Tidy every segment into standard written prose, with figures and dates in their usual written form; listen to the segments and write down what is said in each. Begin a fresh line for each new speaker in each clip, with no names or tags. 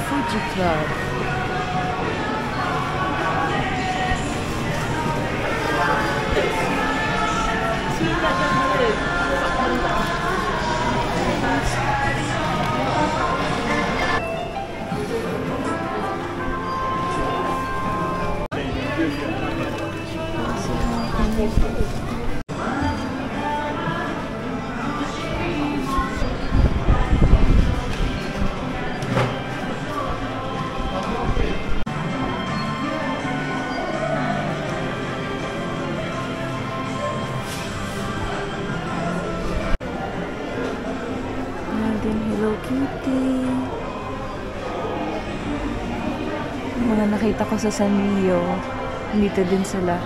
Fuji Club. Hello Kitty. Mga nakita ko sa Sanrio, dito din sila.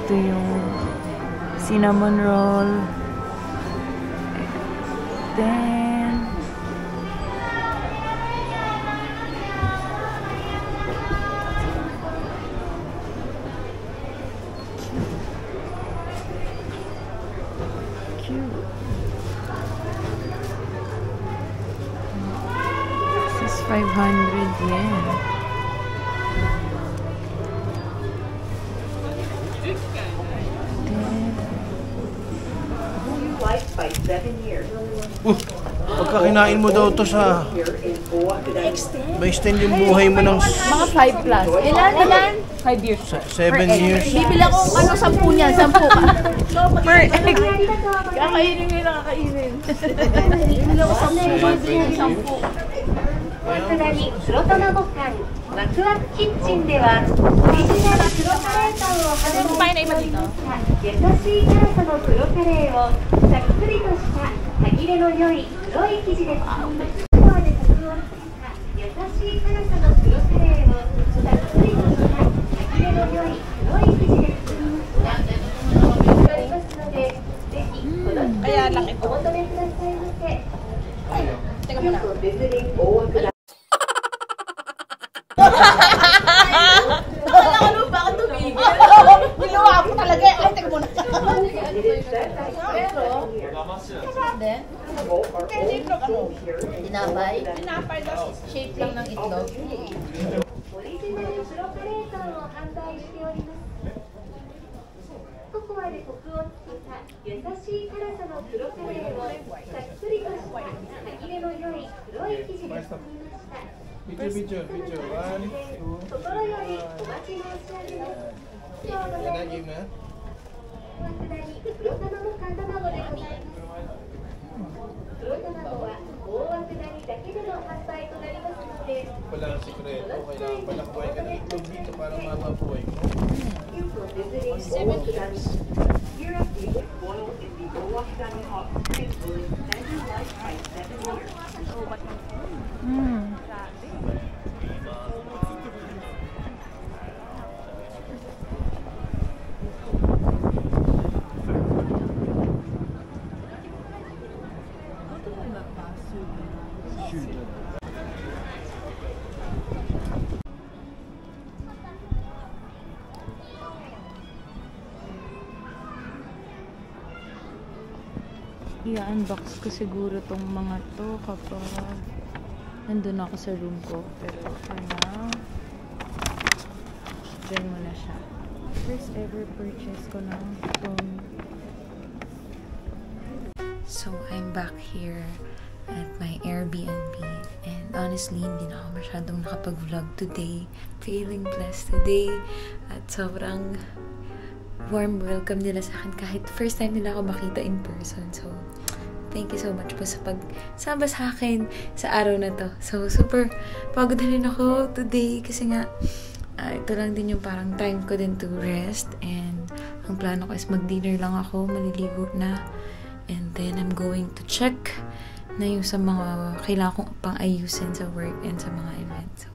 Ito yung cinnamon roll. Then cute. This is 500 yen.
Pagka kinain mo daw to sa ma-extend yung buhay mo ng
Mga 5 plus. Ilan? 5 years.
7 years.
Bibili ako ano 10 niyan, 10 ka. Per egg. Kakainin mo yung nakakainin. Bibili ako 10.
お隣黒卵館ワクワクキッチンではオリジナル黒カレーパンを肌にしておりました優しい辛さの黒カレーをさっくりとした歯切れの良い黒い生地で包んでココアでコクをつけた優しい辛さの黒カレーをさっくりとした歯切れの良い黒い生地で包みましたありますのでぜひこの機会にお求めくださいませ。
Teka muna.
Wala ko nung baka tumigil. Ginawa ko talaga. Ay, teka muna. Pero, dinapay. Dinapay na shape lang ng itlog.
オリジナル黒カレーパンを販売しております。ココアでコクをつけた優しい辛さの黒カレーをさっくりとした歯切れの良い黒い生地で包みました。
Picture. 1, 2,
心よりお待ち申し上げます。今日ございます。お下に黒卵寒卵でございます。黒卵は大涌谷だけでの販売となりますので、
Walang sikreto. Kailangan palakbay ka ng itlog dito para mapabuhay mo.
I-unbox ko siguro tong mga to kapag nandun ako sa room ko. Pero for now, dyan mo na siya. First ever purchase ko ng phone. So, I'm back here at my Airbnb. And honestly, hindi na ako masyadong nakapag-vlog today. Feeling blessed today. At sobrang warm welcome nila sa akin kahit first time nila ako makita in person. So, thank you so much po sa pagsama sa akin sa araw na to. So, super pagod na rin ako today kasi nga ito lang din yung parang time ko din to rest, and ang plano ko is mag-dinner lang ako, maliligo na, and then I'm going to check na yung sa mga kailangan kong pang ayusin sa work and sa mga events. So,